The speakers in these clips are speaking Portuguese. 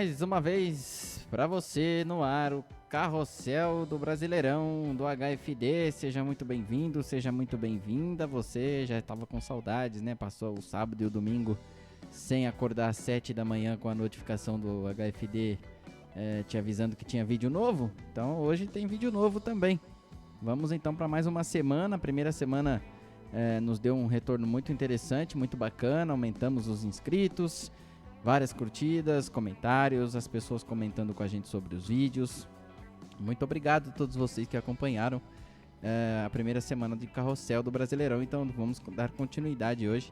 mais uma vez para você no ar o Carrossel do Brasileirão do HFD. Seja muito bem-vindo, seja muito bem-vinda. Você já estava com saudades, né? Passou o sábado e o domingo sem acordar às 7 da manhã com a notificação do HFD te avisando que tinha vídeo novo. Então hoje tem vídeo novo também. Vamos então para mais uma semana. A primeira semana nos deu um retorno muito interessante, muito bacana. Aumentamos os inscritos, várias curtidas, comentários, as pessoas comentando com a gente sobre os vídeos. Muito obrigado a todos vocês que acompanharam a primeira semana de Carrossel do Brasileirão. Então vamos dar continuidade hoje.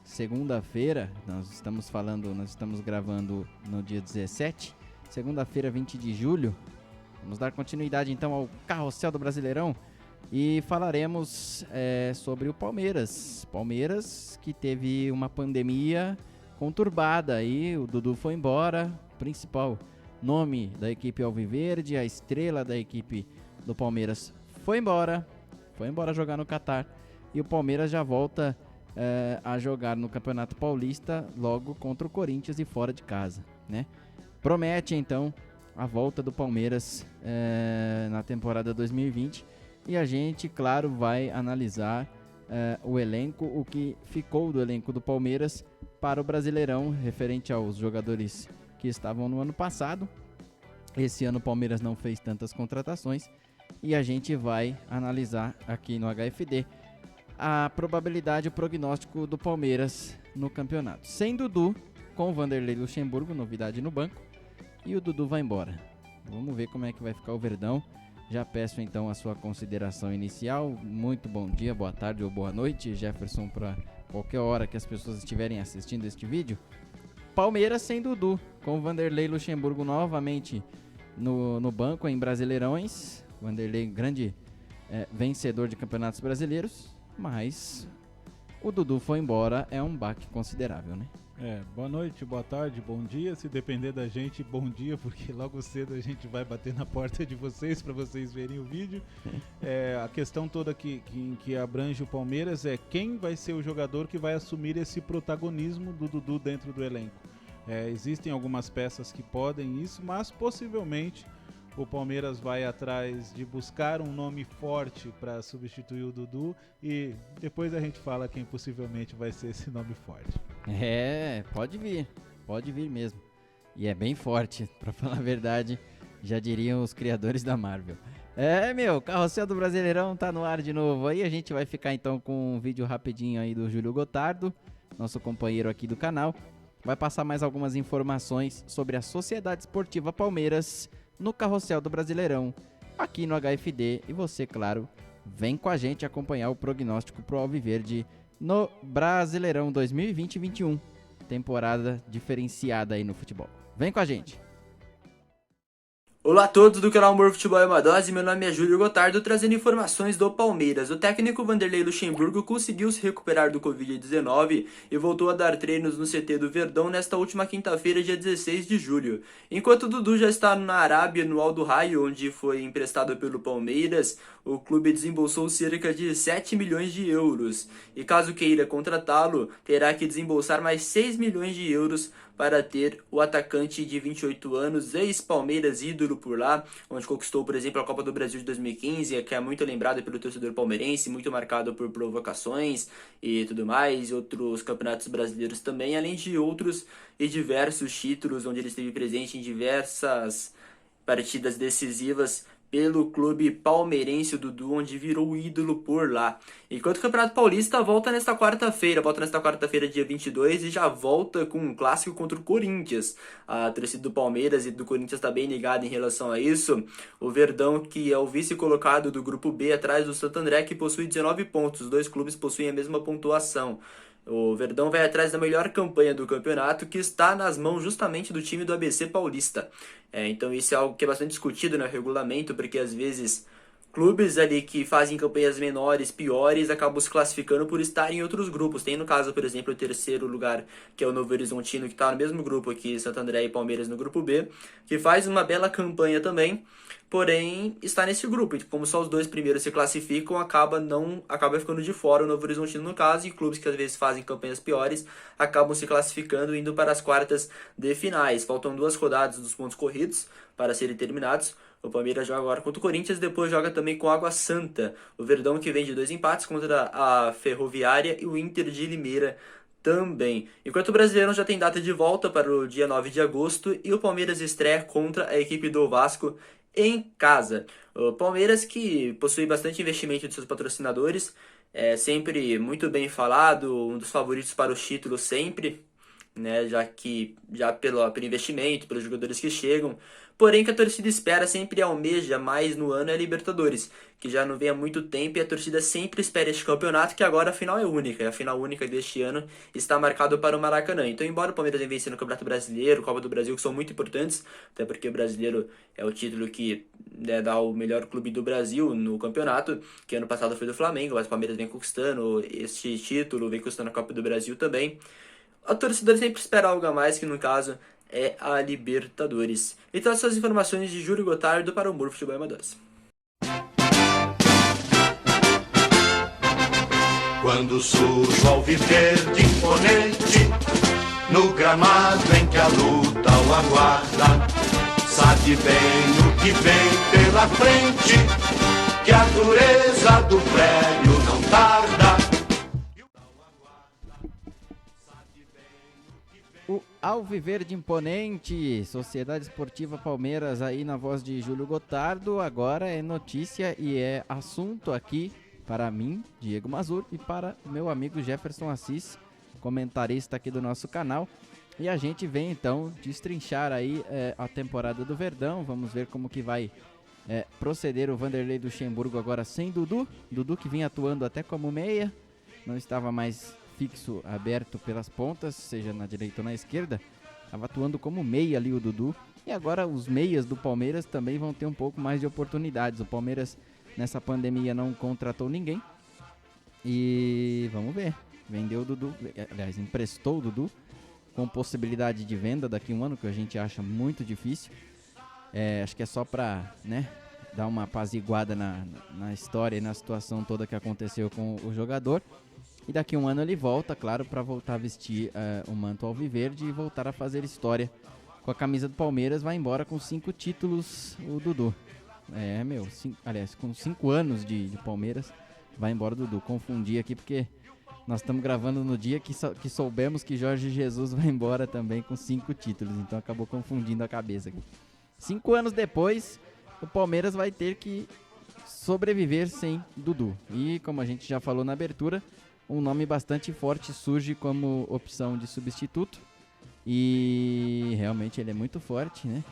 Segunda-feira, nós estamos gravando no dia 17, segunda-feira 20 de julho. Vamos dar continuidade então ao Carrossel do Brasileirão e falaremos sobre o Palmeiras. Palmeiras que teve uma pandemia conturbada aí, o Dudu foi embora, principal nome da equipe alviverde, a estrela da equipe do Palmeiras foi embora jogar no Catar e o Palmeiras já volta a jogar no Campeonato Paulista logo contra o Corinthians e fora de casa, né? Promete então a volta do Palmeiras na temporada 2020 e a gente, claro, vai analisar o elenco, o que ficou do elenco do Palmeiras para o Brasileirão, referente aos jogadores que estavam no ano passado. Esse ano o Palmeiras não fez tantas contratações e a gente vai analisar aqui no HFD a probabilidade, o prognóstico do Palmeiras no campeonato. Sem Dudu, com o Vanderlei Luxemburgo, novidade no banco, e o Dudu vai embora. Vamos ver como é que vai ficar o Verdão. Já peço então a sua consideração inicial. Muito bom dia, boa tarde ou boa noite, Jefferson, para qualquer hora que as pessoas estiverem assistindo este vídeo. Palmeiras sem Dudu, com o Vanderlei Luxemburgo novamente no banco em Brasileirões. Vanderlei, grande vencedor de campeonatos brasileiros, mas o Dudu foi embora, é um baque considerável, né? Boa noite, boa tarde, bom dia. Se depender da gente, bom dia, porque logo cedo a gente vai bater na porta de vocês para vocês verem o vídeo. A questão toda que abrange o Palmeiras é quem vai ser o jogador que vai assumir esse protagonismo do Dudu dentro do elenco. Existem algumas peças que podem isso, mas possivelmente o Palmeiras vai atrás de buscar um nome forte para substituir o Dudu e depois a gente fala quem possivelmente vai ser esse nome forte. Pode vir mesmo. E é bem forte, pra falar a verdade, já diriam os criadores da Marvel. Carrossel do Brasileirão tá no ar de novo. Aí a gente vai ficar então com um vídeo rapidinho aí do Júlio Gotardo, nosso companheiro aqui do canal. Vai passar mais algumas informações sobre a Sociedade Esportiva Palmeiras no Carrossel do Brasileirão, aqui no HFD. E você, claro, vem com a gente acompanhar o prognóstico pro Alviverde no Brasileirão 2020-21, temporada diferenciada aí no futebol. Vem com a gente! Olá a todos do canal Humor Futebol é uma Dose, meu nome é Júlio Gotardo, trazendo informações do Palmeiras. O técnico Vanderlei Luxemburgo conseguiu se recuperar do Covid-19 e voltou a dar treinos no CT do Verdão nesta última quinta-feira, dia 16 de julho. Enquanto Dudu já está na Arábia, no Al Duhail, onde foi emprestado pelo Palmeiras, o clube desembolsou cerca de 7 milhões de euros. E caso queira contratá-lo, terá que desembolsar mais 6 milhões de euros para ter o atacante de 28 anos, ex-Palmeiras, ídolo por lá, onde conquistou, por exemplo, a Copa do Brasil de 2015, que é muito lembrado pelo torcedor palmeirense, muito marcado por provocações e tudo mais, e outros campeonatos brasileiros também, além de outros e diversos títulos, onde ele esteve presente em diversas partidas decisivas pelo clube palmeirense, o Dudu, onde virou ídolo por lá. Enquanto o Campeonato Paulista volta nesta quarta-feira, dia 22, e já volta com um clássico contra o Corinthians. A torcida do Palmeiras e do Corinthians está bem ligada em relação a isso. O Verdão, que é o vice-colocado do grupo B, atrás do Santo André, que possui 19 pontos. Os dois clubes possuem a mesma pontuação. O Verdão vai atrás da melhor campanha do campeonato, que está nas mãos justamente do time do ABC Paulista. Então isso é algo que é bastante discutido no regulamento, porque às vezes clubes ali que fazem campanhas menores, piores, acabam se classificando por estar em outros grupos. Tem no caso, por exemplo, o terceiro lugar, que é o Novo Horizontino, que está no mesmo grupo aqui, Santo André e Palmeiras no grupo B, que faz uma bela campanha também, porém está nesse grupo. E como só os dois primeiros se classificam, acaba ficando de fora o Novo Horizontino no caso, e clubes que às vezes fazem campanhas piores acabam se classificando indo para as quartas de finais. Faltam 2 rodadas dos pontos corridos para serem terminados. O Palmeiras joga agora contra o Corinthians, depois joga também com Água Santa. O Verdão, que vem de 2 empates contra a Ferroviária, e o Inter de Limeira também. Enquanto o Brasileirão já tem data de volta para o dia 9 de agosto, e o Palmeiras estreia contra a equipe do Vasco em casa. O Palmeiras, que possui bastante investimento de seus patrocinadores, é sempre muito bem falado, um dos favoritos para os títulos sempre, né, já pelo investimento, pelos jogadores que chegam. Porém, que a torcida espera, sempre almeja mais no ano, é a Libertadores, que já não vem há muito tempo, e a torcida sempre espera este campeonato, que agora a final é única. E a final única deste ano está marcada para o Maracanã. Então, embora o Palmeiras venha vencendo o Campeonato Brasileiro, Copa do Brasil, que são muito importantes, até porque o brasileiro é o título que, né, dá o melhor clube do Brasil no campeonato, que ano passado foi do Flamengo, mas o Palmeiras vem conquistando este título, vem conquistando a Copa do Brasil também. A torcedor sempre espera algo a mais, que no caso é a Libertadores. Então, essas informações de Júlio Gotardo para o Humor Futebol Amadores. Quando surge o alviverde imponente, no gramado em que a luta o aguarda, sabe bem o que vem pela frente, que a dureza do prédio não tarda. O Alviverde Imponente, Sociedade Esportiva Palmeiras, aí na voz de Júlio Gotardo, agora é notícia e é assunto aqui para mim, Diego Mazur, e para meu amigo Jefferson Assis, comentarista aqui do nosso canal. E a gente vem então destrinchar aí a temporada do Verdão. Vamos ver como que vai proceder o Vanderlei Luxemburgo agora sem Dudu. Dudu, que vinha atuando até como meia, não estava mais fixo, aberto pelas pontas, seja na direita ou na esquerda, estava atuando como meia ali o Dudu, e agora os meias do Palmeiras também vão ter um pouco mais de oportunidades. O Palmeiras nessa pandemia não contratou ninguém, e vamos ver, vendeu o Dudu, aliás, emprestou o Dudu, com possibilidade de venda daqui a um ano, que a gente acha muito difícil. Acho que é só para, né, dar uma apaziguada na história e na situação toda que aconteceu com o jogador. E daqui a um ano ele volta, claro, para voltar a vestir o manto alviverde e voltar a fazer história com a camisa do Palmeiras. Vai embora com 5 títulos o Dudu. Aliás, com 5 anos de Palmeiras, vai embora o Dudu. Confundi aqui porque nós estamos gravando no dia que soubemos que Jorge Jesus vai embora também com 5 títulos. Então acabou confundindo a cabeça aqui. 5 anos depois, o Palmeiras vai ter que sobreviver sem Dudu. E como a gente já falou na abertura, um nome bastante forte surge como opção de substituto, e realmente ele é muito forte, né?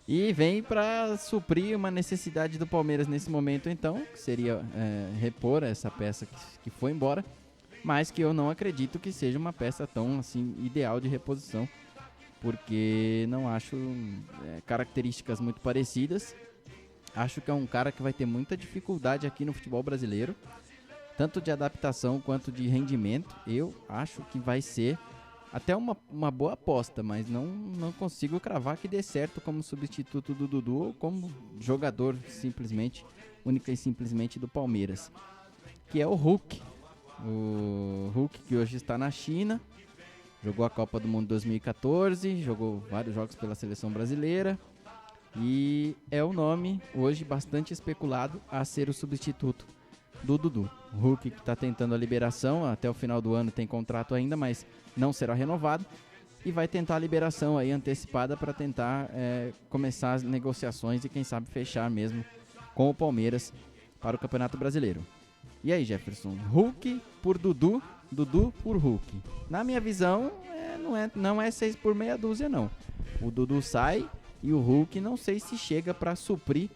E vem para suprir uma necessidade do Palmeiras nesse momento, então, que seria repor essa peça que foi embora, mas que eu não acredito que seja uma peça tão assim ideal de reposição, porque não acho características muito parecidas. Acho que é um cara que vai ter muita dificuldade aqui no futebol brasileiro, tanto de adaptação quanto de rendimento. Eu acho que vai ser até uma boa aposta, mas não consigo cravar que dê certo como substituto do Dudu ou como jogador simplesmente, única e simplesmente do Palmeiras, que é o Hulk. O Hulk, que hoje está na China, jogou a Copa do Mundo 2014, jogou vários jogos pela seleção brasileira, e é o nome hoje bastante especulado a ser o substituto do Dudu. O Hulk, que está tentando a liberação, até o final do ano tem contrato ainda, mas não será renovado, e vai tentar a liberação aí antecipada para tentar começar as negociações e quem sabe fechar mesmo com o Palmeiras para o Campeonato Brasileiro. E aí, Jefferson, Hulk por Dudu, Dudu por Hulk. Na minha visão, não é 6 por meia dúzia, não. O Dudu sai e o Hulk não sei se chega para suprir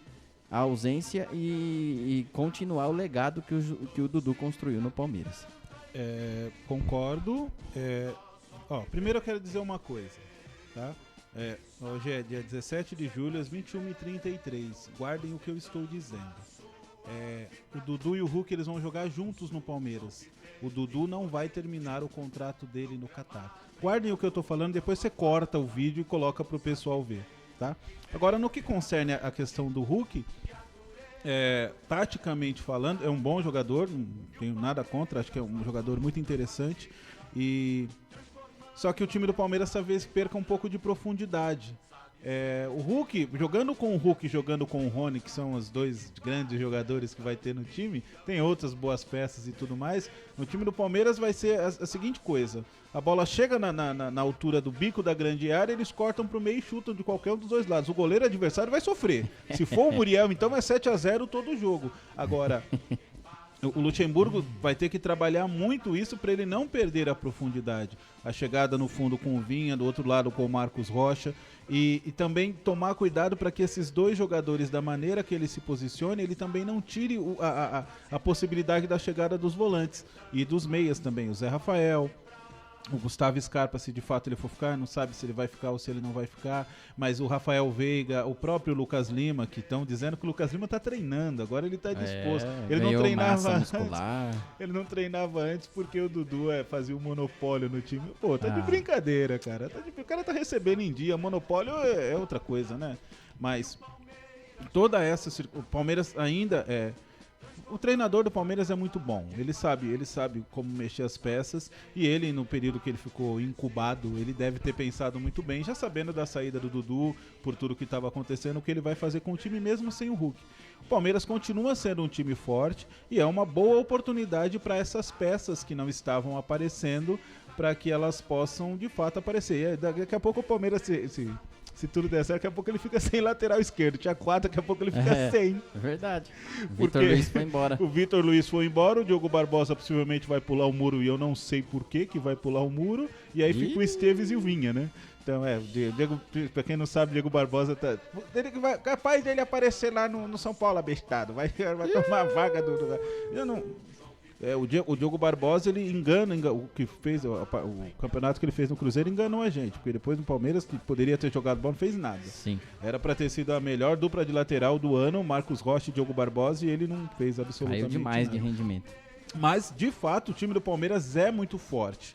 a ausência e continuar o legado que o Dudu construiu no Palmeiras. Concordo. Primeiro eu quero dizer uma coisa, tá? Hoje é dia 17 de julho, às 21h33. Guardem o que eu estou dizendo. O Dudu e o Hulk eles vão jogar juntos no Palmeiras. O Dudu não vai terminar o contrato dele no Catar. Guardem o que eu estou falando, depois você corta o vídeo e coloca para o pessoal ver. Tá? Agora, no que concerne a questão do Hulk, taticamente falando, é um bom jogador, não tenho nada contra, acho que é um jogador muito interessante. Só que o time do Palmeiras talvez perca um pouco de profundidade. O Hulk, jogando com o Hulk e jogando com o Rony, que são os dois grandes jogadores que vai ter no time, tem outras boas peças e tudo mais. No time do Palmeiras vai ser a seguinte coisa: a bola chega na altura do bico da grande área, eles cortam pro meio e chutam de qualquer um dos dois lados. O goleiro adversário vai sofrer. Se for o Muriel, então é 7-0 todo o jogo. Agora, o Luxemburgo vai ter que trabalhar muito isso para ele não perder a profundidade. A chegada no fundo com o Vinha, do outro lado com o Marcos Rocha. E também tomar cuidado para que esses dois jogadores, da maneira que ele se posicione, ele também não tire a possibilidade da chegada dos volantes. E dos meias também, o Zé Rafael, o Gustavo Scarpa, se de fato ele for ficar, não sabe se ele vai ficar ou se ele não vai ficar, mas o Rafael Veiga, o próprio Lucas Lima, que estão dizendo que o Lucas Lima está treinando, agora ele está disposto. Ele não treinava antes. Ele não treinava antes porque o Dudu fazia o monopólio no time. Pô, tá de brincadeira, cara. O cara tá recebendo em dia, monopólio é outra coisa, né? Mas toda essa, o Palmeiras ainda o treinador do Palmeiras é muito bom, ele sabe como mexer as peças, e ele, no período que ele ficou incubado, ele deve ter pensado muito bem, já sabendo da saída do Dudu, por tudo que estava acontecendo, o que ele vai fazer com o time mesmo sem o Hulk. O Palmeiras continua sendo um time forte e é uma boa oportunidade para essas peças que não estavam aparecendo, para que elas possam de fato aparecer. E daqui a pouco o Palmeiras se tudo der certo, daqui a pouco ele fica sem lateral esquerdo. Tinha 4, daqui a pouco ele fica sem. É verdade. O Vitor Luiz foi embora. O Vitor Luiz foi embora, o Diogo Barbosa possivelmente vai pular o muro, e eu não sei por que vai pular o muro. E aí fica o Esteves e o Vinha, né? Então, Diego, pra quem não sabe, Diego Barbosa tá. Capaz dele aparecer lá no São Paulo, abestado. Vai tomar a vaga do. Eu não. O Diogo Barbosa, ele engana o que fez, o campeonato que ele fez no Cruzeiro enganou a gente, porque depois no Palmeiras, que poderia ter jogado bola, não fez nada. Sim. Era pra ter sido a melhor dupla de lateral do ano, Marcos Rocha e Diogo Barbosa, e ele não fez absolutamente nada. Caiu demais de rendimento. Mas, de fato, o time do Palmeiras é muito forte.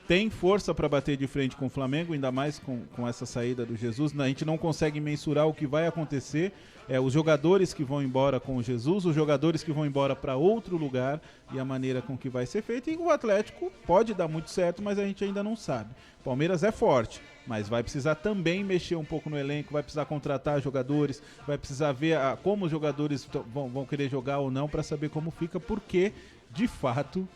Tem força para bater de frente com o Flamengo, ainda mais com essa saída do Jesus. A gente não consegue mensurar o que vai acontecer. Os jogadores que vão embora com o Jesus, os jogadores que vão embora para outro lugar e a maneira com que vai ser feito. E o Atlético pode dar muito certo, mas a gente ainda não sabe. Palmeiras é forte, mas vai precisar também mexer um pouco no elenco, vai precisar contratar jogadores, vai precisar ver como os jogadores vão querer jogar ou não para saber como fica, porque, de fato,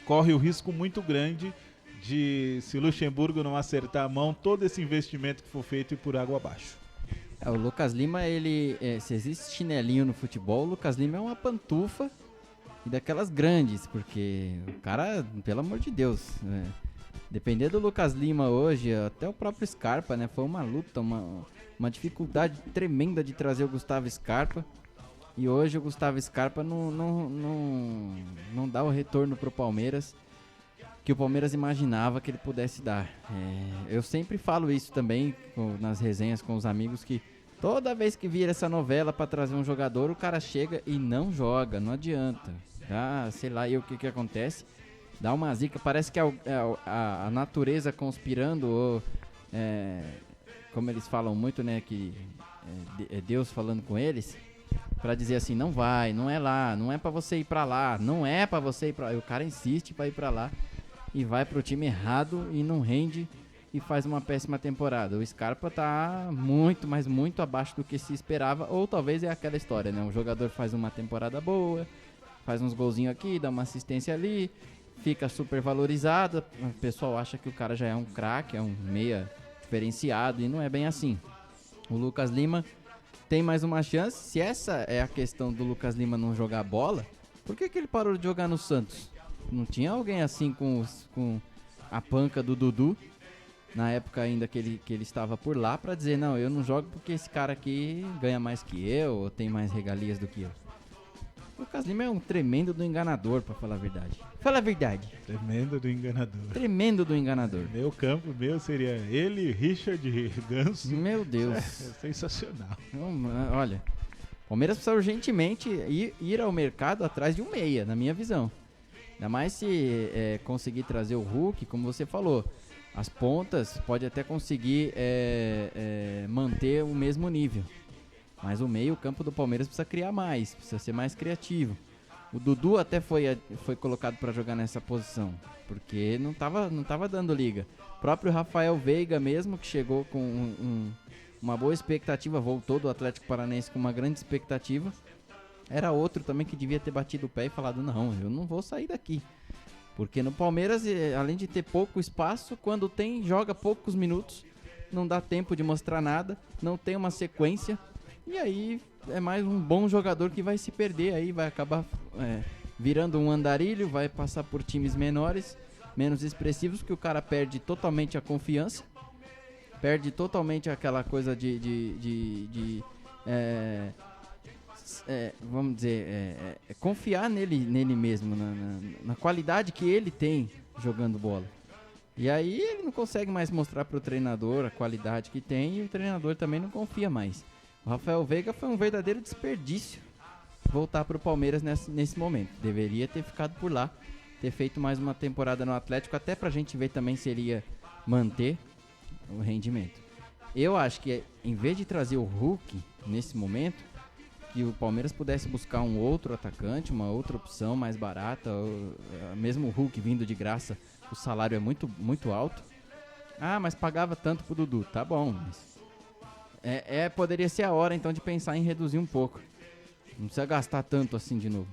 corre o risco muito grande de, se o Luxemburgo não acertar a mão, todo esse investimento que for feito ir por água abaixo. O Lucas Lima, se existe chinelinho no futebol, o Lucas Lima é uma pantufa e daquelas grandes, porque o cara, pelo amor de Deus, depender do Lucas Lima hoje, até o próprio Scarpa, né, foi uma luta, uma dificuldade tremenda de trazer o Gustavo Scarpa, e hoje o Gustavo Scarpa não dá o retorno pro Palmeiras que o Palmeiras imaginava que ele pudesse dar. Eu sempre falo isso também nas resenhas com os amigos, que toda vez que vira essa novela para trazer um jogador, o cara chega e não joga, não adianta. Sei lá o que acontece, dá uma zica, parece que a natureza conspirando, ou como eles falam muito, né, que é Deus falando com eles, para dizer assim, não vai, não é lá, não é para você ir para lá, não é para você ir para lá. O cara insiste para ir para lá e vai pro time errado e não rende e faz uma péssima temporada. O Scarpa tá muito, mas muito abaixo do que se esperava, ou talvez é aquela história, né? Um jogador faz uma temporada boa, faz uns golzinhos aqui, dá uma assistência ali, fica super valorizado, o pessoal acha que o cara já é um craque, é um meia diferenciado, e não é bem assim. O Lucas Lima tem mais uma chance. Se essa é a questão do Lucas Lima não jogar bola, por que ele parou de jogar no Santos? Não tinha alguém assim com a panca do Dudu, na época ainda que ele estava por lá, pra dizer, não, eu não jogo porque esse cara aqui ganha mais que eu, ou tem mais regalias do que eu. Lucas Lima é um tremendo do enganador, pra falar a verdade. Fala a verdade. Tremendo do enganador. Tremendo do enganador. Meu campo, seria ele, Richard Ganso. Meu Deus. É sensacional. Olha, Palmeiras precisa urgentemente ir ao mercado atrás de um meia, na minha visão. Ainda mais se conseguir trazer o Hulk, como você falou. As pontas pode até conseguir manter o mesmo nível. Mas o meio-campo do Palmeiras precisa criar mais, precisa ser mais criativo. O Dudu até foi colocado para jogar nessa posição, porque não tava dando liga. O próprio Rafael Veiga mesmo, que chegou com uma boa expectativa, voltou do Atlético Paranaense com uma grande expectativa. Era outro também que devia ter batido o pé e falado, não, eu não vou sair daqui. Porque no Palmeiras, além de ter pouco espaço, quando joga poucos minutos, não dá tempo de mostrar nada, não tem uma sequência. E aí é mais um bom jogador que vai se perder, aí vai acabar virando um andarilho, vai passar por times menores, menos expressivos, que o cara perde totalmente a confiança, perde totalmente aquela coisa vamos dizer, confiar nele mesmo, na qualidade que ele tem jogando bola. E aí ele não consegue mais mostrar para o treinador a qualidade que tem e o treinador também não confia mais. O Rafael Veiga foi um verdadeiro desperdício voltar para o Palmeiras nesse momento. Deveria ter ficado por lá, ter feito mais uma temporada no Atlético, até pra gente ver também se ele ia manter o rendimento. Eu acho que em vez de trazer o Hulk nesse momento, que o Palmeiras pudesse buscar um outro atacante, uma outra opção mais barata, mesmo o Hulk vindo de graça, o salário é muito, muito alto. Ah, mas pagava tanto pro Dudu, tá bom, mas poderia ser a hora então de pensar em reduzir um pouco. Não precisa gastar tanto assim de novo.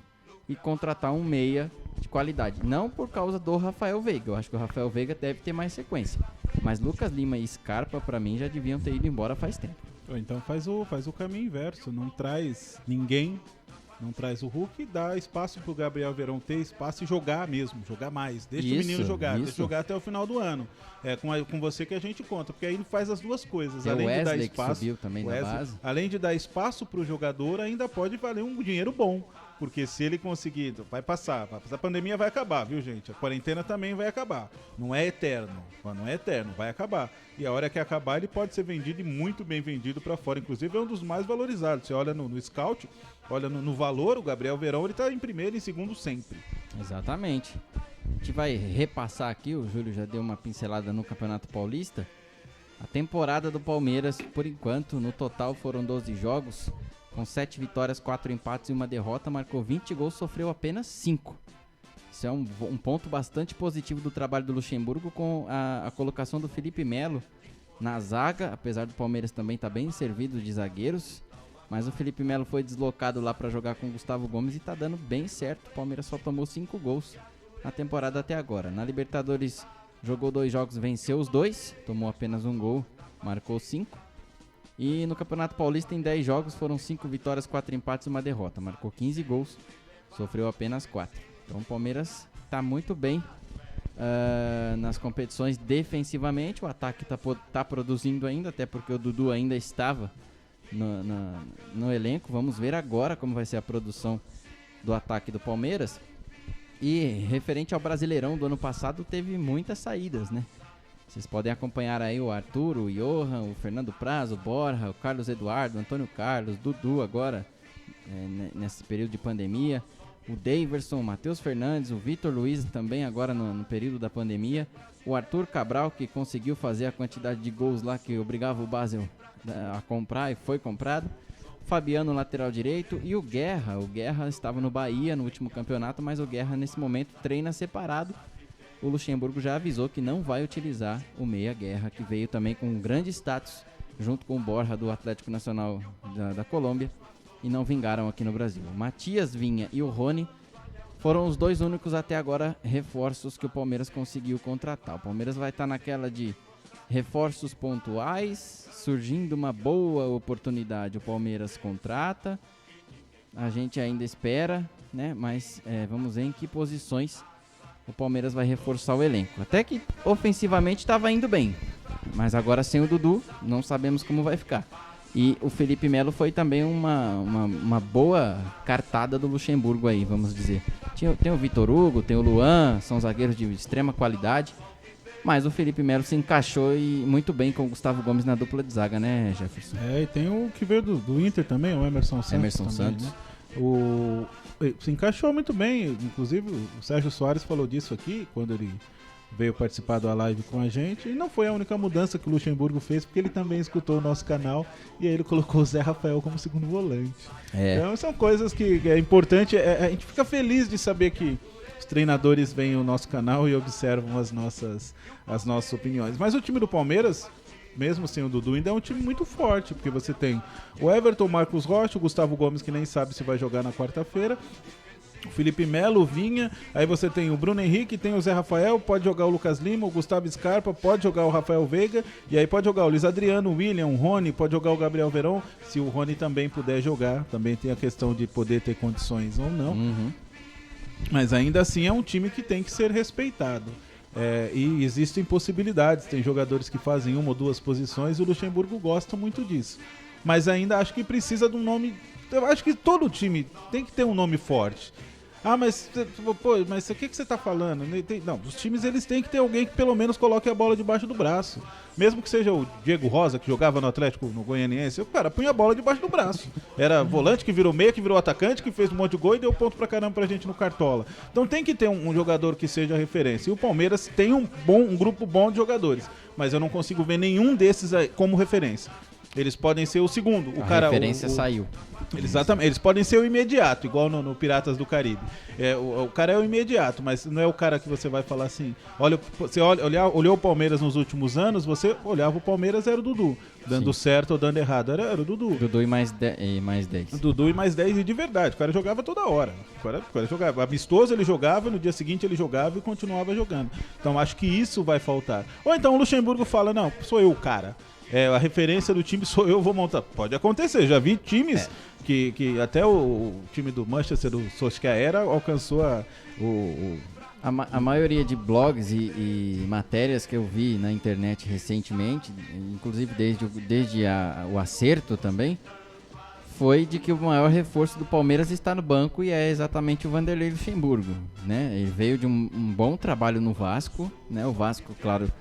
E contratar um meia de qualidade. Não por causa do Rafael Veiga. Eu acho que o Rafael Veiga deve ter mais sequência. Mas Lucas Lima e Scarpa, pra mim, já deviam ter ido embora faz tempo. Ou então faz o caminho inverso. Não traz ninguém, não traz o Hulk, dá espaço pro Gabriel Verón ter espaço e jogar mesmo, jogar mais. Deixa o menino jogar, deixa jogar até o final do ano. É com você que a gente conta, porque aí ele faz as duas coisas. Tem além o Wesley, de dar espaço, que subiu também na base. Além de dar espaço pro jogador, ainda pode valer um dinheiro bom. Porque se ele conseguir, vai passar. A pandemia vai acabar, viu, gente? A quarentena também vai acabar. Não é eterno, vai acabar. E a hora que acabar, ele pode ser vendido e muito bem vendido para fora. Inclusive, é um dos mais valorizados. Você olha no scout, olha no valor, o Gabriel Verón, ele tá em primeiro e em segundo sempre. Exatamente. A gente vai repassar aqui, o Júlio já deu uma pincelada no Campeonato Paulista. A temporada do Palmeiras, por enquanto, no total foram 12 jogos, com 7 vitórias, 4 empates e 1 derrota, marcou 20 gols, sofreu apenas 5. Isso é um ponto bastante positivo do trabalho do Luxemburgo, com a colocação do Felipe Melo na zaga, apesar do Palmeiras também estar bem servido de zagueiros, mas o Felipe Melo foi deslocado lá para jogar com o Gustavo Gomes e está dando bem certo. O Palmeiras só tomou 5 gols na temporada até agora. Na Libertadores jogou 2 jogos, venceu os 2, tomou apenas 1 gol, marcou 5. E no Campeonato Paulista, em 10 jogos, foram 5 vitórias, 4 empates e 1 derrota. Marcou 15 gols, sofreu apenas 4. Então o Palmeiras está muito bem nas competições defensivamente. O ataque tá produzindo ainda, até porque o Dudu ainda estava no elenco. Vamos ver agora como vai ser a produção do ataque do Palmeiras. E referente ao Brasileirão do ano passado, teve muitas saídas, né? Vocês podem acompanhar aí o Arthur, o Johan, o Fernando Praz, o Borja, o Carlos Eduardo, o Antônio Carlos, Dudu agora, nesse período de pandemia, o Daverson, o Matheus Fernandes, o Vitor Luiz também agora no período da pandemia, o Arthur Cabral, que conseguiu fazer a quantidade de gols lá que obrigava o Basel a comprar e foi comprado, Fabiano, lateral direito, e o Guerra estava no Bahia no último campeonato, mas o Guerra nesse momento treina separado. O Luxemburgo já avisou que não vai utilizar o Meia Guerra, que veio também com um grande status, junto com o Borja do Atlético Nacional da Colômbia, e não vingaram aqui no Brasil. O Matias Vinha e o Rony foram os 2 únicos até agora reforços que o Palmeiras conseguiu contratar. O Palmeiras vai estar naquela de reforços pontuais, surgindo uma boa oportunidade, o Palmeiras contrata. A gente ainda espera, né? Mas vamos ver em que posições o Palmeiras vai reforçar o elenco. Até que ofensivamente estava indo bem, mas agora sem o Dudu, não sabemos como vai ficar. E o Felipe Melo foi também uma boa cartada do Luxemburgo aí, vamos dizer. Tem o Vitor Hugo, tem o Luan, são zagueiros de extrema qualidade. Mas o Felipe Melo se encaixou muito bem com o Gustavo Gomes na dupla de zaga, né, Jefferson? E tem o que veio do Inter também, o Emerson Santos. Emerson Santos. Né? Se encaixou muito bem, inclusive o Sérgio Soares falou disso aqui, quando ele veio participar da live com a gente, e não foi a única mudança que o Luxemburgo fez, porque ele também escutou o nosso canal, e aí ele colocou o Zé Rafael como segundo volante. Então são coisas que é importante, a gente fica feliz de saber que os treinadores veem o nosso canal e observam as nossas opiniões. Mas o time do Palmeiras, mesmo sem o Dudu, ainda é um time muito forte, porque você tem o Everton, o Marcos Rocha, o Gustavo Gomes, que nem sabe se vai jogar na quarta-feira, o Felipe Melo, o Vinha, aí você tem o Bruno Henrique, tem o Zé Rafael, pode jogar o Lucas Lima, o Gustavo Scarpa, pode jogar o Rafael Veiga, e aí pode jogar o Luiz Adriano, o William, o Rony, pode jogar o Gabriel Veron, se o Rony também puder jogar, também tem a questão de poder ter condições ou não. Mas ainda assim é um time que tem que ser respeitado. E existem possibilidades, tem jogadores que fazem uma ou duas posições e o Luxemburgo gosta muito disso. Mas ainda acho que precisa de um nome. Eu acho que todo time tem que ter um nome forte. Mas o que você tá falando? Não, os times eles têm que ter alguém que pelo menos coloque a bola debaixo do braço. Mesmo que seja o Diego Rosa, que jogava no Atlético, no Goianiense, o cara punha a bola debaixo do braço. Era volante que virou meia, que virou atacante, que fez um monte de gol e deu ponto pra caramba pra gente no Cartola. Então tem que ter um jogador que seja referência. E o Palmeiras tem um grupo bom de jogadores, mas eu não consigo ver nenhum desses aí como referência. Eles podem ser o segundo. A referência saiu. Exatamente, eles podem ser o imediato, igual no Piratas do Caribe. O cara é o imediato, mas não é o cara que você vai falar assim. Você olhou o Palmeiras nos últimos anos, você olhava o Palmeiras, era o Dudu. Dando certo ou dando errado, era o Dudu. Dudu e mais 10. Dudu e mais 10 e de verdade. O cara jogava toda hora. O cara jogava. Amistoso ele jogava, no dia seguinte ele jogava e continuava jogando. Então acho que isso vai faltar. Ou então o Luxemburgo fala, não, sou eu o cara. A referência do time sou eu, vou montar. Pode acontecer, já vi times que até o time do Manchester, do Solskjaer, alcançou a maioria de blogs e matérias que eu vi na internet recentemente, inclusive desde o acerto também, foi de que o maior reforço do Palmeiras está no banco e é exatamente o Vanderlei Luxemburgo, né? Ele veio de um bom trabalho no Vasco, né? O Vasco, claro,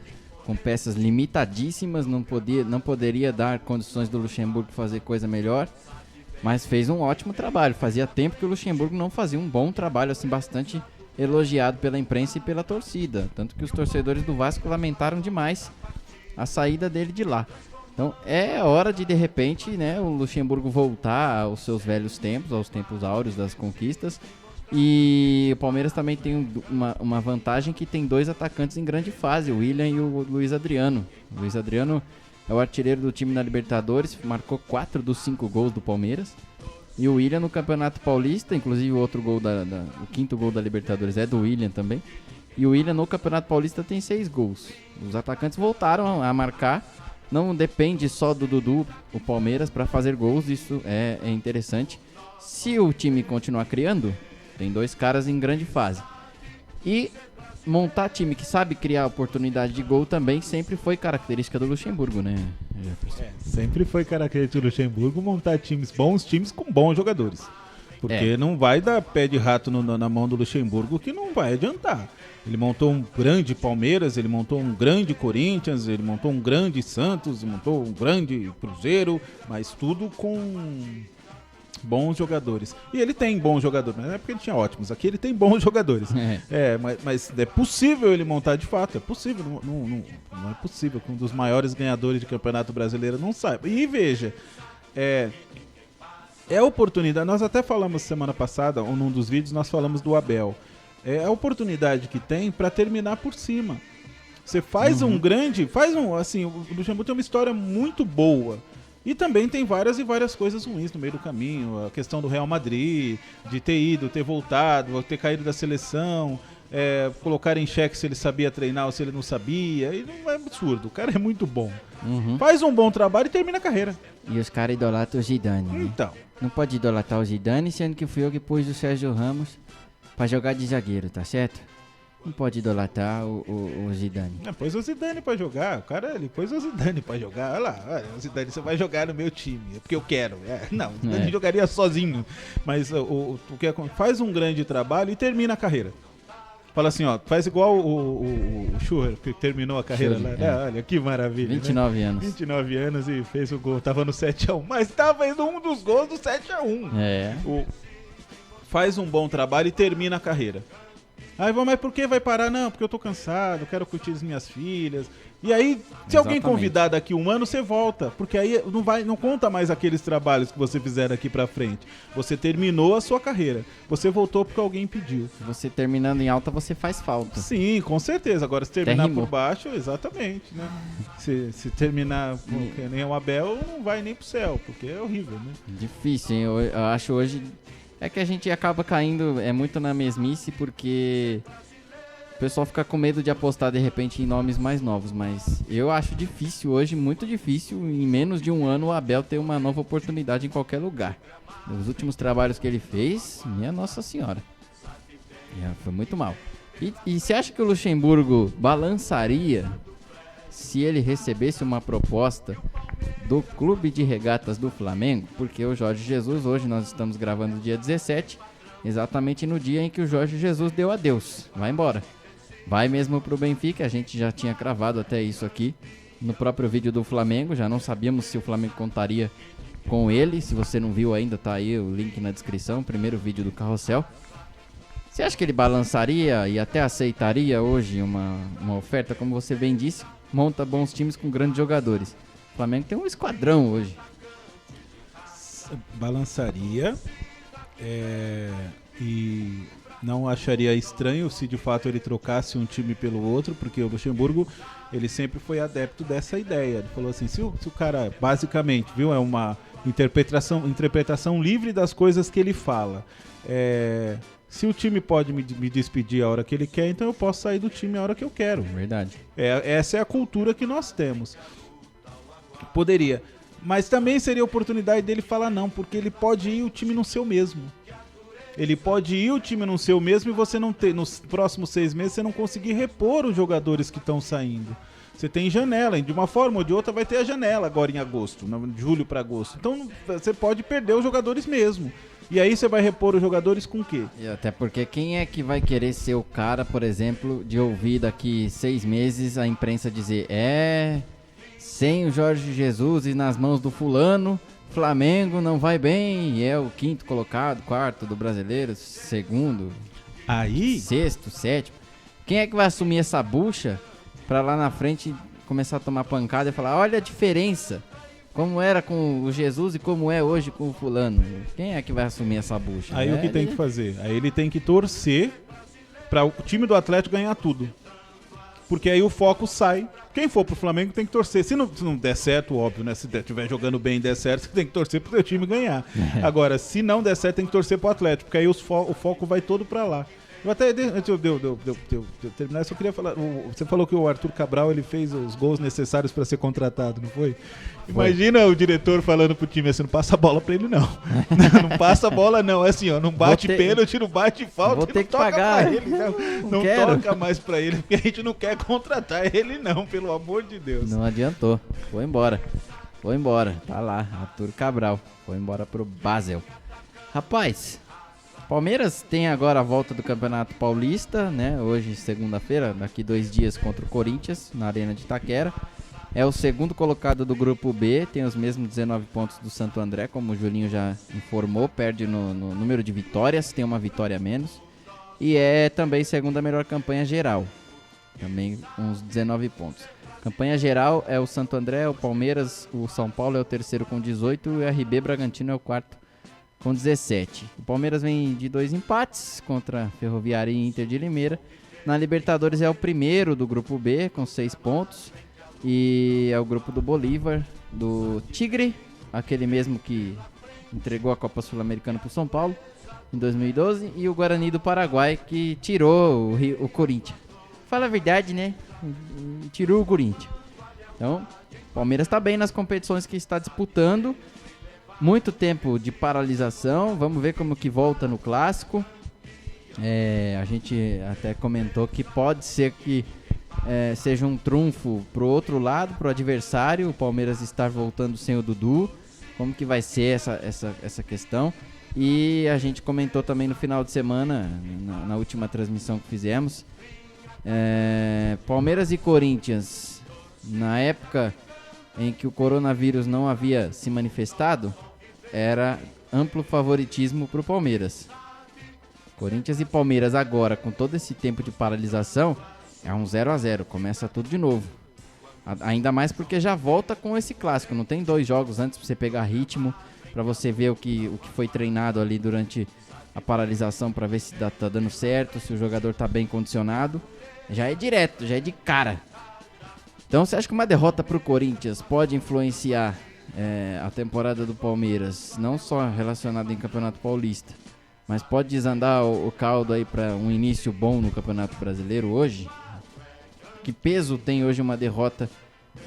com peças limitadíssimas, não poderia dar condições do Luxemburgo fazer coisa melhor, mas fez um ótimo trabalho. Fazia tempo que o Luxemburgo não fazia um bom trabalho, assim, bastante elogiado pela imprensa e pela torcida, tanto que os torcedores do Vasco lamentaram demais a saída dele de lá. Então é hora de repente, né, o Luxemburgo voltar aos seus velhos tempos, aos tempos áureos das conquistas. E o Palmeiras também tem uma vantagem, que tem dois atacantes em grande fase, o William e o Luiz Adriano. O Luiz Adriano é o artilheiro do time na Libertadores, marcou 4 dos 5 gols do Palmeiras. E o William no Campeonato Paulista, inclusive o outro gol o quinto gol da Libertadores é do William também. E o William no Campeonato Paulista tem 6 gols. Os atacantes voltaram a marcar, não depende só do Dudu, o Palmeiras, para fazer gols, isso é interessante. Se o time continuar criando, tem dois caras em grande fase. E montar time que sabe criar oportunidade de gol também sempre foi característica do Luxemburgo, né, Jefferson? Sempre foi característica do Luxemburgo montar bons times com bons jogadores. Porque não vai dar pé de rato na mão do Luxemburgo, que não vai adiantar. Ele montou um grande Palmeiras, ele montou um grande Corinthians, ele montou um grande Santos, montou um grande Cruzeiro, mas tudo com bons jogadores. E ele tem bons jogadores, mas não é porque ele tinha ótimos. Aqui ele tem bons jogadores. Mas é possível ele montar de fato. É possível. Não é possível que um dos maiores ganhadores de Campeonato Brasileiro não saiba. E veja, é oportunidade. Nós até falamos semana passada, ou num dos vídeos, nós falamos do Abel. É a oportunidade que tem para terminar por cima. Você faz assim, o Luxemburgo tem uma história muito boa. E também tem várias coisas ruins no meio do caminho. A questão do Real Madrid, de ter ido, ter voltado, ter caído da seleção, colocar em xeque se ele sabia treinar ou se ele não sabia. E não é absurdo, o cara é muito bom. Faz um bom trabalho e termina a carreira. E os caras idolatram o Zidane, né? Então. Não pode idolatrar o Zidane, sendo que fui eu que pus o Sérgio Ramos pra jogar de zagueiro, tá certo? Não pode idolatrar o Zidane. Pôs o Zidane pra jogar. O cara, ele pôs o Zidane pra jogar. Olha lá, olha, o Zidane, você vai jogar no meu time. É porque eu quero. Não, o Zidane jogaria sozinho. Mas o que faz um grande trabalho e termina a carreira. Fala assim, ó, faz igual o Schuher, que terminou a carreira Schuher, lá. Olha, que maravilha. 29 anos. 29 anos e fez o gol. Tava no 7-1. Mas tava indo um dos gols do 7-1. Faz um bom trabalho e termina a carreira. Aí, mas por que vai parar? Não, porque eu tô cansado, quero curtir as minhas filhas. E aí, se alguém convidar daqui um ano, você volta. Porque aí não conta mais aqueles trabalhos que você fizer daqui pra frente. Você terminou a sua carreira. Você voltou porque alguém pediu. Você terminando em alta, você faz falta. Sim, com certeza. Agora, se terminar por baixo, exatamente, né? Se terminar que nem o Abel, não vai nem pro céu, porque é horrível, né? Difícil, hein? Eu acho hoje... É que a gente acaba caindo muito na mesmice, porque o pessoal fica com medo de apostar de repente em nomes mais novos, mas eu acho difícil hoje, muito difícil, em menos de um ano o Abel ter uma nova oportunidade em qualquer lugar. Os últimos trabalhos que ele fez, minha Nossa Senhora, foi muito mal. E você acha que o Luxemburgo balançaria se ele recebesse uma proposta do Clube de Regatas do Flamengo? Porque o Jorge Jesus, hoje nós estamos gravando dia 17, exatamente no dia em que o Jorge Jesus deu adeus, vai embora. Vai mesmo pro Benfica, a gente já tinha cravado até isso aqui no próprio vídeo do Flamengo, já não sabíamos se o Flamengo contaria com ele. Se você não viu ainda, tá aí o link na descrição, primeiro vídeo do Carrossel. Você acha que ele balançaria e até aceitaria hoje uma oferta, como você bem disse, monta bons times com grandes jogadores? O Flamengo tem um esquadrão hoje. Balançaria e não acharia estranho se de fato ele trocasse um time pelo outro, porque o Luxemburgo, ele sempre foi adepto dessa ideia. Ele falou assim, se o cara, basicamente, viu, é uma interpretação livre das coisas que ele fala. Se o time pode me despedir a hora que ele quer, então eu posso sair do time a hora que eu quero. Verdade. Essa é a cultura que nós temos. Poderia. Mas também seria a oportunidade dele falar não, porque ele pode ir o time no seu mesmo. Ele pode ir o time no seu mesmo e você não ter, nos próximos 6 meses, você não conseguir repor os jogadores que estão saindo. Você tem janela, de uma forma ou de outra vai ter a janela agora em agosto, de julho para agosto. Então você pode perder os jogadores mesmo. E aí você vai repor os jogadores com o quê? E até porque quem é que vai querer ser o cara, por exemplo, de ouvir daqui 6 meses a imprensa dizer sem o Jorge Jesus e nas mãos do fulano, Flamengo não vai bem, é o 5º colocado, 4º do brasileiro, 2º, aí 6º, 7º. Quem é que vai assumir essa bucha pra lá na frente começar a tomar pancada e falar, olha a diferença, como era com o Jesus e como é hoje com o fulano? Quem é que vai assumir essa bucha? Aí o que tem que fazer? Aí ele tem que torcer para o time do Atlético ganhar tudo. Porque aí o foco sai. Quem for pro Flamengo tem que torcer. Se não der certo, óbvio, né? Se estiver jogando bem e der certo, você tem que torcer pro seu time ganhar. Agora, se não der certo, tem que torcer pro Atlético, porque aí o foco vai todo para lá. Eu até, antes de eu terminar, eu só queria falar, você falou que o Arthur Cabral, ele fez os gols necessários para ser contratado, não foi? Imagina o diretor falando pro time assim, não passa a bola pra ele não. Não passa a bola não, é assim, ó, não bate pênalti, não bate falta, vou ter não que toca pagar. pra ele, não toca mais pra ele, porque a gente não quer contratar ele não, pelo amor de Deus. Não adiantou, foi embora, tá lá, Arthur Cabral, foi embora pro Basel. Rapaz, Palmeiras tem agora a volta do Campeonato Paulista, né? Hoje, segunda-feira, daqui 2 dias contra o Corinthians, na Arena de Itaquera. É o 2º colocado do Grupo B, tem os mesmos 19 pontos do Santo André, como o Julinho já informou, perde no número de vitórias, tem uma vitória a menos. E é também 2ª melhor campanha geral, também uns 19 pontos. Campanha geral é o Santo André, o Palmeiras, o São Paulo é o 3º com 18 e o RB Bragantino é o 4º com 17. O Palmeiras vem de 2 empates contra Ferroviária e Inter de Limeira. Na Libertadores é o primeiro do Grupo B com 6 pontos. E é o grupo do Bolívar, do Tigre, aquele mesmo que entregou a Copa Sul-Americana para o São Paulo em 2012. E o Guarani do Paraguai, que tirou o Corinthians. Fala a verdade, né? Tirou o Corinthians. Então, o Palmeiras está bem nas competições que está disputando. Muito tempo de paralisação, vamos ver como que volta no Clássico. A gente até comentou que pode ser que seja um trunfo pro outro lado, pro adversário, o Palmeiras estar voltando sem o Dudu. Como que vai ser essa questão? E a gente comentou também no final de semana, na última transmissão que fizemos, Palmeiras e Corinthians, na época em que o coronavírus não havia se manifestado, era amplo favoritismo pro Palmeiras. Corinthians e Palmeiras agora, com todo esse tempo de paralisação, é um 0-0, começa tudo de novo. Ainda mais porque já volta com esse clássico, não tem 2 jogos antes pra você pegar ritmo, pra você ver o que foi treinado ali durante a paralisação, pra ver se tá dando certo, se o jogador tá bem condicionado. Já é direto, já é de cara. Então você acha que uma derrota pro Corinthians pode influenciar a temporada do Palmeiras, não só relacionada em Campeonato Paulista, mas pode desandar o caldo aí pra um início bom no Campeonato Brasileiro hoje? Que peso tem hoje uma derrota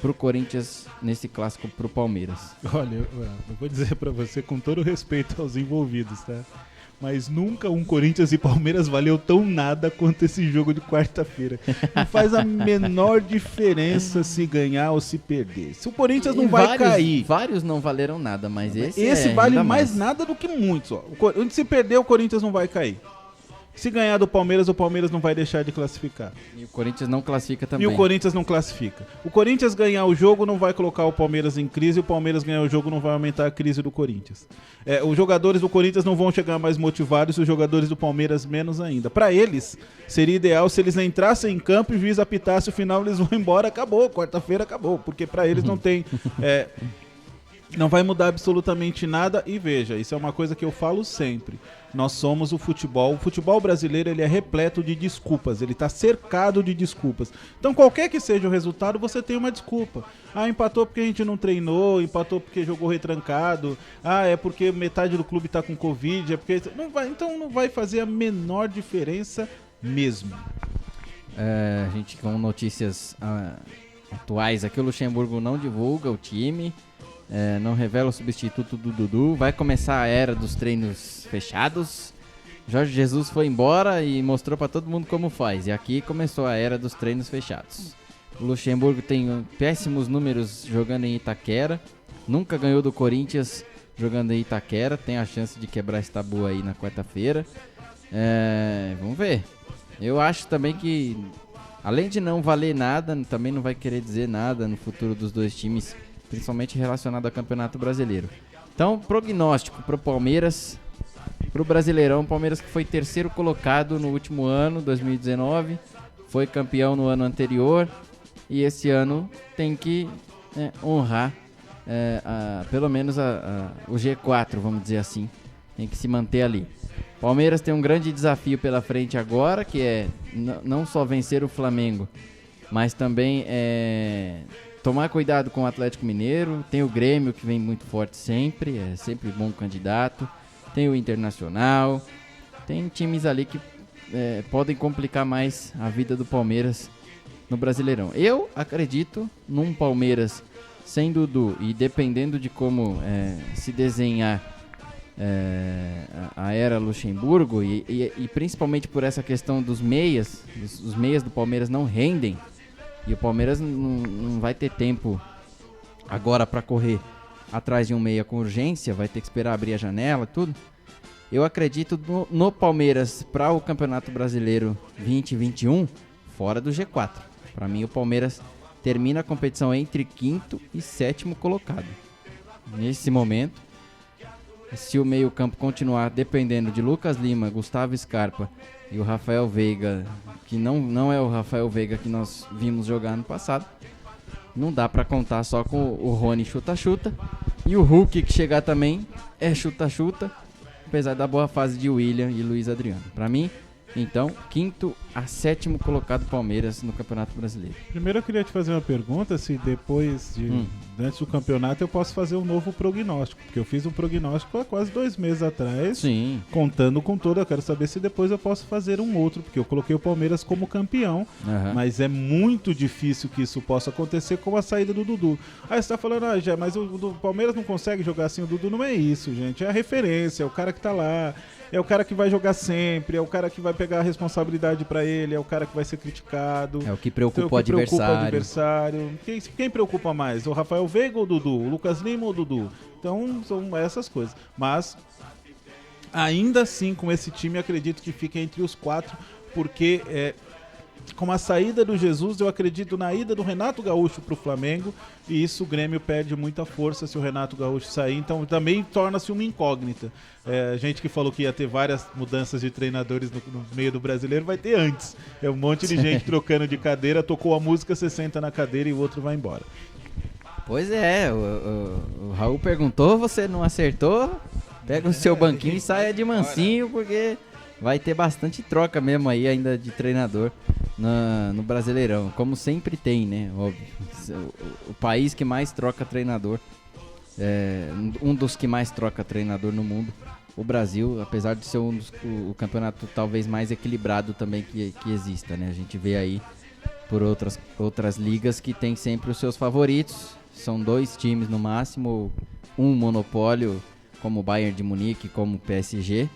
pro Corinthians nesse clássico pro Palmeiras? Olha, eu vou dizer pra você com todo respeito aos envolvidos, tá? Mas nunca um Corinthians e Palmeiras valeu tão nada quanto esse jogo de quarta-feira. Não faz a menor diferença se ganhar ou se perder. Se o Corinthians não vai cair... Vários não valeram nada, mas esse vale mais nada do que muitos. Ó. Se perder, o Corinthians não vai cair. Se ganhar do Palmeiras, o Palmeiras não vai deixar de classificar. E o Corinthians não classifica também. E o Corinthians não classifica. O Corinthians ganhar o jogo não vai colocar o Palmeiras em crise, e o Palmeiras ganhar o jogo não vai aumentar a crise do Corinthians. Os jogadores do Corinthians não vão chegar mais motivados, os jogadores do Palmeiras menos ainda. Para eles, seria ideal se eles entrassem em campo e o juiz apitasse o final, eles vão embora, acabou, quarta-feira acabou. Porque para eles não tem... não vai mudar absolutamente nada. E veja, isso é uma coisa que eu falo sempre. Nós somos o futebol. O futebol brasileiro, ele é repleto de desculpas. Ele está cercado de desculpas. Então, qualquer que seja o resultado, você tem uma desculpa. Empatou porque a gente não treinou, empatou porque jogou retrancado. É porque metade do clube está com Covid. Então não vai fazer a menor diferença mesmo. A gente com notícias atuais aqui, o Luxemburgo não divulga o time. Não revela o substituto do Dudu. Vai começar a era dos treinos fechados. Jorge Jesus foi embora e mostrou pra todo mundo como faz. E aqui começou a era dos treinos fechados. O Luxemburgo tem péssimos números jogando em Itaquera. Nunca ganhou do Corinthians jogando em Itaquera. Tem a chance de quebrar esse tabu aí na quarta-feira. Vamos ver. Eu acho também que, além de não valer nada, também não vai querer dizer nada no futuro dos dois times, principalmente relacionado ao Campeonato Brasileiro. Então, prognóstico pro Palmeiras, pro Brasileirão. Palmeiras que foi terceiro colocado no último ano, 2019, foi campeão no ano anterior e esse ano tem que honrar pelo menos o G4, vamos dizer assim. Tem que se manter ali. Palmeiras tem um grande desafio pela frente agora, que é não só vencer o Flamengo, mas também tomar cuidado com o Atlético Mineiro. Tem o Grêmio, que vem muito forte sempre, é sempre bom candidato. Tem o Internacional. Tem times ali que podem complicar mais a vida do Palmeiras no Brasileirão. Eu acredito num Palmeiras sem Dudu e dependendo de como se desenhar a era Luxemburgo e principalmente por essa questão dos meias. Os meias do Palmeiras não rendem. E o Palmeiras não vai ter tempo agora para correr atrás de um meia com urgência, vai ter que esperar abrir a janela, tudo. Eu acredito no Palmeiras para o Campeonato Brasileiro 2021 fora do G4. Para mim, o Palmeiras termina a competição entre 5º e 7º colocado. Nesse momento, se o meio-campo continuar dependendo de Lucas Lima, Gustavo Scarpa e o Rafael Veiga, que não é o Rafael Veiga que nós vimos jogar no passado, não dá pra contar só com o Rony chuta-chuta. E o Hulk, que chegar também, é chuta-chuta, apesar da boa fase de William e Luiz Adriano. Pra mim, então, 5º a 7º colocado Palmeiras no Campeonato Brasileiro. Primeiro eu queria te fazer uma pergunta, se depois antes do campeonato eu posso fazer um novo prognóstico, porque eu fiz um prognóstico há quase 2 meses atrás. Sim. Contando com todo, eu quero saber se depois eu posso fazer um outro, porque eu coloquei o Palmeiras como campeão, mas é muito difícil que isso possa acontecer com a saída do Dudu. Aí você tá falando, mas o Palmeiras não consegue jogar assim, o Dudu não é isso, gente, é a referência, é o cara que tá lá. é o cara que vai jogar sempre, é o cara que vai pegar a responsabilidade pra ele, é o cara que vai ser criticado. É o que preocupa Então, o adversário. Quem preocupa mais? O Rafael Veiga ou o Dudu? O Lucas Lima ou o Dudu? Então, são essas coisas. Mas, ainda assim, com esse time, acredito que fica entre os 4, porque com a saída do Jesus, eu acredito na ida do Renato Gaúcho pro Flamengo, e isso o Grêmio perde muita força se o Renato Gaúcho sair, então também torna-se uma incógnita. A gente que falou que ia ter várias mudanças de treinadores no meio do brasileiro, vai ter antes. É um monte de gente trocando de cadeira, tocou a música, você senta na cadeira e o outro vai embora. Pois é, o Raul perguntou, você não acertou, pega o seu banquinho e saia de mansinho, porque vai ter bastante troca mesmo aí ainda de treinador no Brasileirão, como sempre tem, né? Óbvio. O país que mais troca treinador, um dos que mais troca treinador no mundo, o Brasil, apesar de ser o campeonato talvez mais equilibrado também que exista, né? A gente vê aí por outras ligas que tem sempre os seus favoritos, são 2 times no máximo, um monopólio como o Bayern de Munique, como o PSG,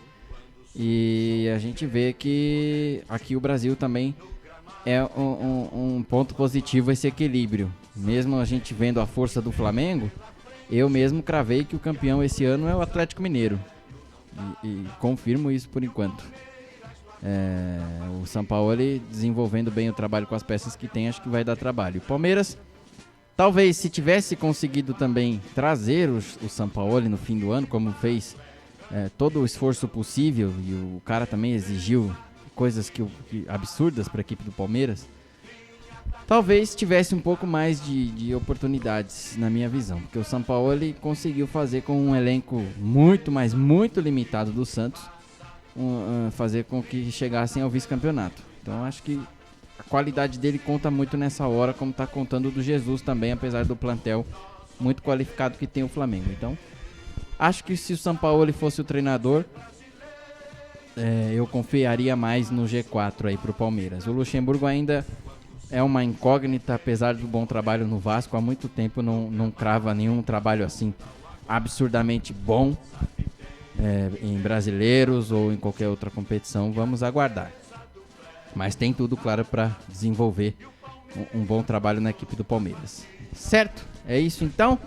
e a gente vê que aqui o Brasil também é um ponto positivo esse equilíbrio. Mesmo a gente vendo a força do Flamengo, eu mesmo cravei que o campeão esse ano é o Atlético Mineiro. E confirmo isso por enquanto. O Sampaoli desenvolvendo bem o trabalho com as peças que tem, acho que vai dar trabalho. O Palmeiras, talvez se tivesse conseguido também trazer o Sampaoli no fim do ano, como fez todo o esforço possível, e o cara também exigiu coisas absurdas para a equipe do Palmeiras, talvez tivesse um pouco mais de oportunidades, na minha visão, porque o Sampaoli conseguiu fazer com um elenco muito, mas muito limitado do Santos, fazer com que chegassem ao vice-campeonato. Então acho que a qualidade dele conta muito nessa hora, como está contando do Jesus também, apesar do plantel muito qualificado que tem o Flamengo. Então acho que se o Sampaoli fosse o treinador, eu confiaria mais no G4 aí pro Palmeiras. O Luxemburgo ainda é uma incógnita, apesar do bom trabalho no Vasco. Há muito tempo não crava nenhum trabalho assim absurdamente bom em brasileiros ou em qualquer outra competição. Vamos aguardar. Mas tem tudo, claro, para desenvolver um bom trabalho na equipe do Palmeiras. Certo? É isso então.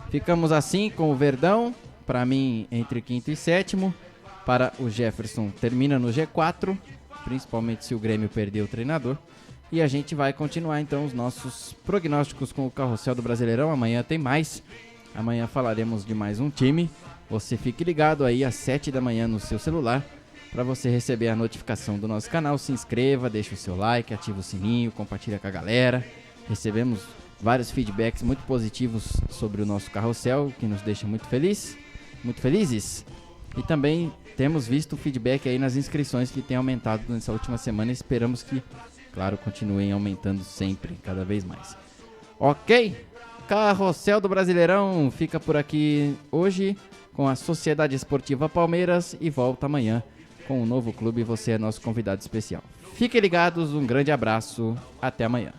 Ficamos assim com o Verdão. Para mim, entre 5º e 7º. Para o Jefferson, termina no G4, principalmente se o Grêmio perder o treinador. E a gente vai continuar então os nossos prognósticos com o Carrossel do Brasileirão. Amanhã tem mais. Amanhã falaremos de mais um time. Você fique ligado aí às 7 da manhã no seu celular para você receber a notificação do nosso canal. Se inscreva, deixa o seu like, ativa o sininho, compartilha com a galera. Recebemos vários feedbacks muito positivos sobre o nosso Carrossel, que nos deixa muito felizes. E também temos visto o feedback aí nas inscrições que tem aumentado nessa última semana. Esperamos que, claro, continuem aumentando sempre, cada vez mais. Ok? Carrossel do Brasileirão fica por aqui hoje com a Sociedade Esportiva Palmeiras e volta amanhã com um novo clube. Você é nosso convidado especial. Fiquem ligados, um grande abraço, até amanhã.